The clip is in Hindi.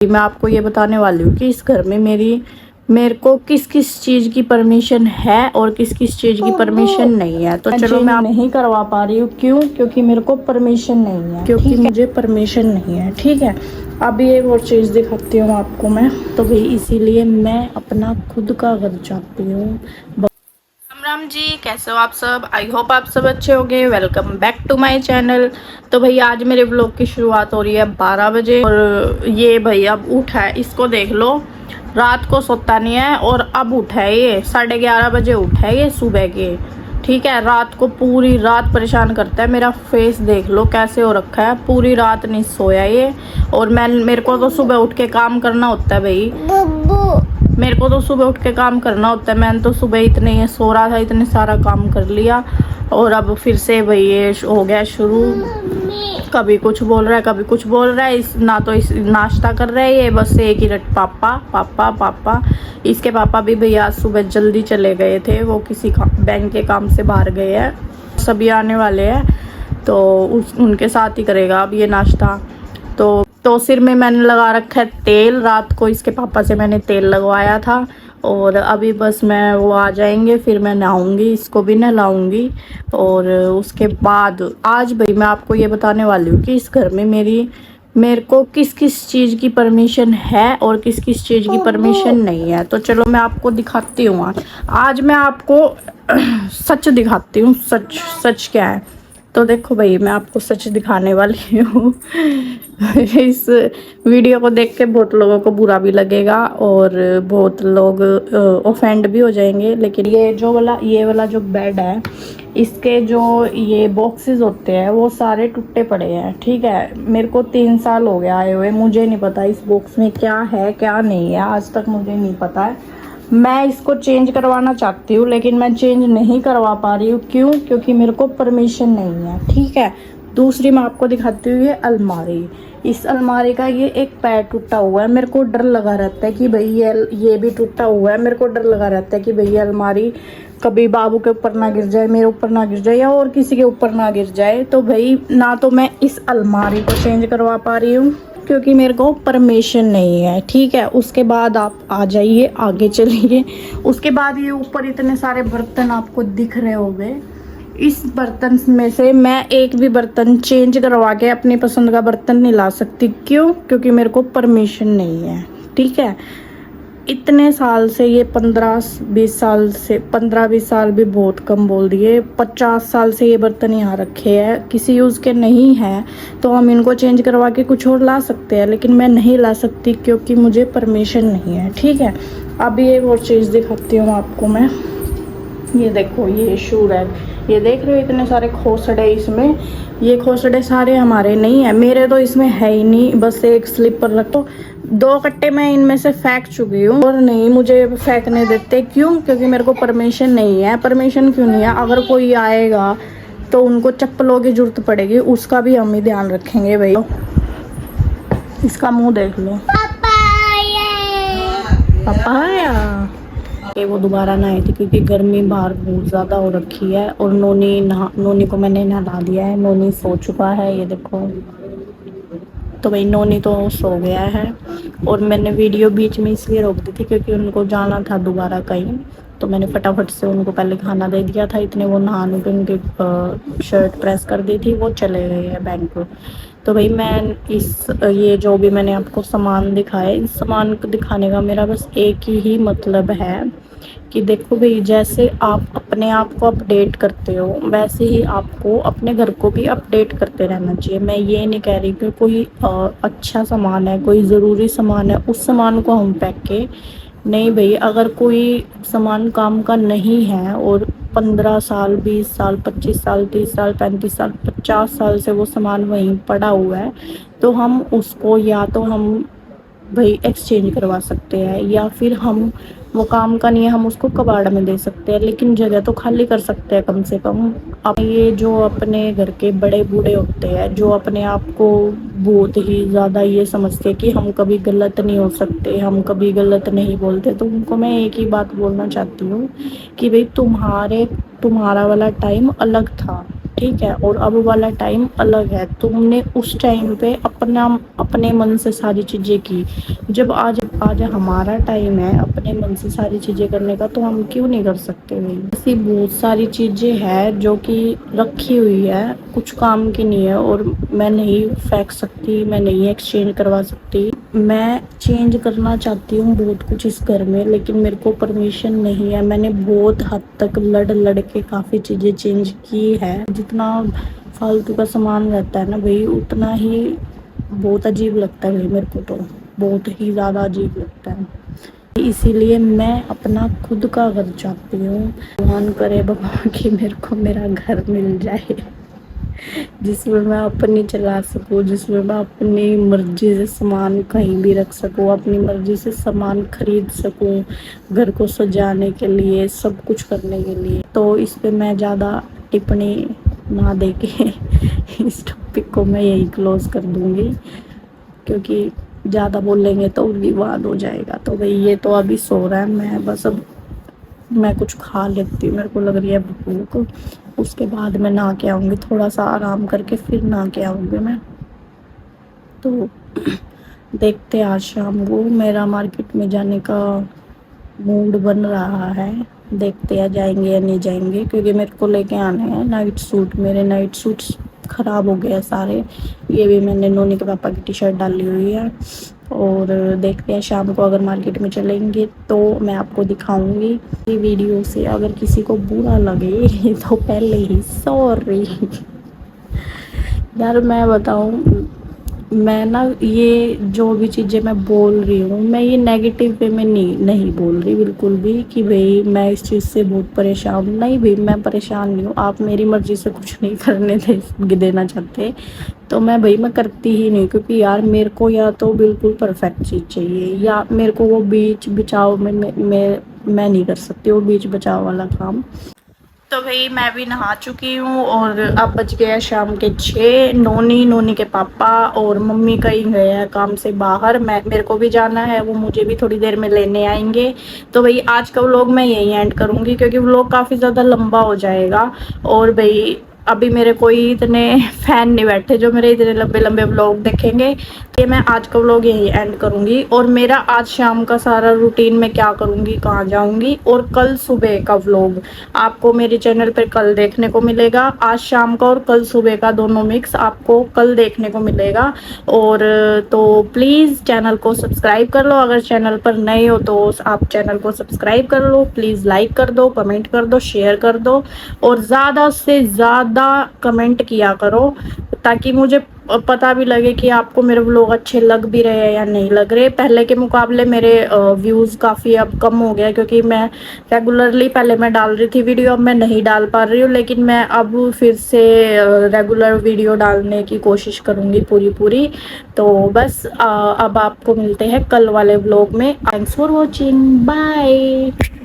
मैं आपको ये बताने वाली हूँ कि इस घर में मेरे को किस किस चीज़ की परमिशन है और किस किस चीज़ की परमिशन नहीं है। तो चलो मैं नहीं करवा पा रही हूँ। क्यों? क्योंकि मेरे को परमिशन नहीं है, क्योंकि मुझे परमिशन नहीं है। ठीक है, अभी एक और चीज़ दिखाती हूँ आपको मैं। तो भाई इसीलिए मैं अपना खुद का घर चाहती हूँ। राम जी, कैसे हो आप सब? आई होप आप सब अच्छे होंगे। Welcome back to my channel. तो भाई आज मेरे ब्लॉग की शुरुआत हो रही है 12 बजे और ये भाई अब उठा है, इसको देख लो, रात को सोता नहीं है और अब उठा है ये 11:30 बजे उठा है ये सुबह के। ठीक है, रात को पूरी रात परेशान करता है। मेरा फेस देख लो कैसे हो रखा है, पूरी रात नहीं सोया ये। और मेरे को तो सुबह उठ के काम करना होता है भाई, मेरे को तो सुबह उठ के काम करना होता है। मैंने तो सुबह इतने सो रहा था, इतने सारा काम कर लिया और अब फिर से भाई ये हो गया शुरू। कभी कुछ बोल रहा है, कभी कुछ बोल रहा है। इस नाश्ता कर रहा है ये, बस एक ही रट पापा पापा पापा। इसके पापा भी भैया आज सुबह जल्दी चले गए थे, वो किसी बैंक के काम से बाहर गए हैं। सभी आने वाले हैं तो उनके साथ ही करेगा अब ये नाश्ता। तो सिर में मैंने लगा रखा है तेल, रात को इसके पापा से मैंने तेल लगवाया था और अभी बस मैं वो आ जाएंगे फिर मैं नहाऊंगी, इसको भी नहलाऊंगी। और उसके बाद आज भाई मैं आपको ये बताने वाली हूँ कि इस घर में मेरे को किस किस चीज़ की परमिशन है और किस किस चीज़ की परमिशन नहीं है। तो चलो मैं आपको दिखाती हूँ। आज मैं आपको सच दिखाती हूँ, सच क्या है। तो देखो भाई मैं आपको सच दिखाने वाली हूँ। इस वीडियो को देख के बहुत लोगों को बुरा भी लगेगा और बहुत लोग ऑफेंड भी हो जाएंगे, लेकिन ये वाला जो बेड है, इसके जो ये बॉक्सेस होते हैं वो सारे टूटे पड़े हैं। ठीक है, मेरे को 3 साल हो गया आए हुए, मुझे नहीं पता इस बॉक्स में क्या है क्या नहीं है, आज तक मुझे नहीं पता है। मैं इसको चेंज करवाना चाहती हूँ लेकिन मैं चेंज नहीं करवा पा रही हूँ। क्यों? क्योंकि मेरे को परमिशन नहीं है। ठीक है, दूसरी मैं आपको दिखाती हूँ ये अलमारी। इस अलमारी का ये एक पैर टूटा हुआ है, मेरे को डर लगा रहता है कि भाई ये भी टूटा हुआ है। मेरे को डर लगा रहता है कि भाई ये अलमारी कभी बाबू के ऊपर ना गिर जाए, मेरे ऊपर ना गिर जाए या और किसी के ऊपर ना गिर जाए। तो भाई ना तो मैं इस अलमारी को चेंज करवा पा रही हूँ क्योंकि मेरे को परमिशन नहीं है। ठीक है, उसके बाद आप आ जाइए, आगे चलिए। उसके बाद ये ऊपर इतने सारे बर्तन आपको दिख रहे होंगे, इस बर्तन में से मैं एक भी बर्तन चेंज करवा के अपनी पसंद का बर्तन नहीं ला सकती। क्यों? क्योंकि मेरे को परमिशन नहीं है। ठीक है, इतने साल से ये 15-20 साल से, 15-20 साल भी बहुत कम बोल दिए, 50 साल से ये बर्तन यहाँ रखे हैं, किसी यूज़ के नहीं है। तो हम इनको चेंज करवा के कुछ और ला सकते हैं, लेकिन मैं नहीं ला सकती क्योंकि मुझे परमिशन नहीं है। ठीक है, अभी एक और चीज़ दिखाती हूँ आपको मैं। ये देखो, ये शू रैक, ये देख रहे हो इतने सारे खोसड़े इसमें। ये खोसड़े सारे हमारे नहीं है, मेरे तो इसमें है ही नहीं, बस एक स्लीपर रखो। 2 कट्टे मैं इनमें से फेंक चुकी हूँ और नहीं मुझे फेंकने देते। क्यों? क्योंकि मेरे को परमिशन नहीं है। परमिशन क्यों नहीं है? अगर कोई आएगा तो उनको चप्पलों की जरूरत पड़ेगी, उसका भी हम ही ध्यान रखेंगे भाई। इसका मुंह देख लो, पापा आया। वो दोबारा नहाई थी क्योंकि गर्मी बाहर बहुत ज़्यादा हो रखी है और नोनी को मैंने नहला दिया है, नोनी सो चुका है। ये देखो, तो भाई नोनी तो सो गया है और मैंने वीडियो बीच में इसलिए रोक दी थी क्योंकि उनको जाना था दोबारा कहीं, तो मैंने फटाफट से उनको पहले खाना दे दिया था। इतने वो नहाने के उनकी शर्ट प्रेस कर दी थी, वो चले गए हैं बैंक को। तो भाई मैं ये जो भी मैंने आपको सामान दिखाया, इस सामान को दिखाने का मेरा बस एक ही मतलब है कि देखो भाई, जैसे आप अपने आप को अपडेट करते हो वैसे ही आपको अपने घर को भी अपडेट करते रहना चाहिए। मैं ये नहीं कह रही कि कोई अच्छा सामान है, कोई ज़रूरी सामान है, उस सामान को हम फेंक के नहीं भाई। अगर कोई सामान काम का नहीं है और 15 साल, 20 साल, 25 साल, 30 साल, 35 साल, 50 साल से वो सामान वहीं पड़ा हुआ है, तो हम उसको या तो हम भाई एक्सचेंज करवा सकते हैं या फिर हम वो काम का नहीं है, हम उसको कबाड़ में दे सकते हैं, लेकिन जगह तो खाली कर सकते हैं कम से कम। अब ये जो अपने घर के बड़े बूढ़े होते हैं, जो अपने आप को बहुत ही ज़्यादा ये समझते हैं कि हम कभी गलत नहीं हो सकते, हम कभी गलत नहीं बोलते, तो उनको मैं एक ही बात बोलना चाहती हूँ कि भाई तुम्हारा वाला टाइम अलग था। ठीक है, और अब वाला टाइम अलग है। तुमने उस टाइम पे अपने मन से सारी चीज़ें की। जब आज आज हमारा टाइम है अपने मन से सारी चीज़ें करने का, तो हम क्यों नहीं कर सकते भाई। ऐसी बहुत सारी चीज़ें हैं जो कि रखी हुई है, कुछ काम की नहीं है, और मैं नहीं फेंक सकती, मैं नहीं एक्सचेंज करवा सकती। मैं चेंज करना चाहती हूँ बहुत कुछ इस घर में, लेकिन मेरे को परमिशन नहीं है। मैंने बहुत हद तक लड़ के काफ़ी चीज़ें चेंज की है। जितना फालतू का सामान रहता है ना भाई, उतना ही बहुत अजीब लगता है भाई मेरे को, तो बहुत ही ज़्यादा अजीब लगता है। इसीलिए मैं अपना खुद का घर चाहती हूँ। भगवान करे बाबा कि मेरे को मेरा घर मिल जाए जिसमें मैं अपनी चला सकूँ, जिसमें मैं अपनी मर्जी से सामान कहीं भी रख सकूँ, अपनी मर्जी से सामान खरीद सकूँ, घर को सजाने के लिए, सब कुछ करने के लिए। तो इस पे मैं ज़्यादा टिप्पणी ना दे के इस टॉपिक को मैं यही क्लोज कर दूँगी, क्योंकि ज़्यादा बोलेंगे तो विवाद हो जाएगा। तो भाई ये तो अभी सो रहा है, मैं बस अब मैं कुछ खा लेती हूँ, मेरे को लग रही है भूख। उसके बाद मैं नहा के आऊँगी, थोड़ा सा आराम करके फिर नहा के आऊँगी मैं। तो देखते हैं, आज शाम को मेरा मार्केट में जाने का मूड बन रहा है। देखते हैं जाएंगे या नहीं जाएंगे, क्योंकि मेरे को लेके आने हैं नाइट सूट। मेरे नाइट सूट्स ख़राब हो गए सारे। ये भी मैंने नोनी के पापा की टी शर्ट डाली हुई है। और देखते हैं शाम को अगर मार्केट में चलेंगे तो मैं आपको दिखाऊंगी ये वीडियो से। अगर किसी को बुरा लगे तो पहले ही सॉरी यार। मैं बताऊं, मैं ना ये जो भी चीज़ें मैं बोल रही हूँ, मैं ये नेगेटिव वे में नहीं बोल रही बिल्कुल भी कि भाई मैं इस चीज़ से बहुत परेशान हूँ। नहीं भाई, मैं परेशान नहीं हूँ। आप मेरी मर्ज़ी से कुछ नहीं करने देना चाहते तो मैं करती ही नहीं, क्योंकि यार मेरे को या तो बिल्कुल परफेक्ट चीज़ चाहिए, या मेरे को वो बीच बचाव में मैं नहीं कर सकती वो बीच बचाव वाला काम। तो भाई मैं भी नहा चुकी हूँ और अब बज गया शाम के 6। नोनी के पापा और मम्मी कहीं गए हैं काम से बाहर। मेरे को भी जाना है, वो मुझे भी थोड़ी देर में लेने आएंगे। तो भाई आज का व्लॉग मैं यही एंड करूँगी, क्योंकि व्लॉग काफ़ी ज़्यादा लंबा हो जाएगा। और भाई अभी मेरे कोई इतने फैन नहीं बैठे जो मेरे इतने लंबे लंबे व्लॉग देखेंगे। तो मैं आज का व्लॉग यही एंड करूँगी। और मेरा आज शाम का सारा रूटीन मैं क्या करूँगी, कहाँ जाऊँगी, और कल सुबह का व्लॉग आपको मेरे चैनल पर कल देखने को मिलेगा। आज शाम का और कल सुबह का दोनों मिक्स आपको कल देखने को मिलेगा। और तो प्लीज़ चैनल को सब्सक्राइब कर लो। अगर चैनल पर नए हो तो आप चैनल को सब्सक्राइब कर लो। प्लीज़ लाइक कर दो, कमेंट कर दो, शेयर कर दो, और ज़्यादा से ज़्यादा कमेंट किया करो, ताकि मुझे पता भी लगे कि आपको मेरे व्लॉग अच्छे लग भी रहे हैं या नहीं लग रहे। पहले के मुकाबले मेरे व्यूज़ काफ़ी अब कम हो गया, क्योंकि मैं रेगुलरली पहले मैं डाल रही थी वीडियो, अब मैं नहीं डाल पा रही हूँ। लेकिन मैं अब फिर से रेगुलर वीडियो डालने की कोशिश करूँगी पूरी। तो बस अब आपको मिलते हैं कल वाले व्लॉग में। Thanks for watching, bye.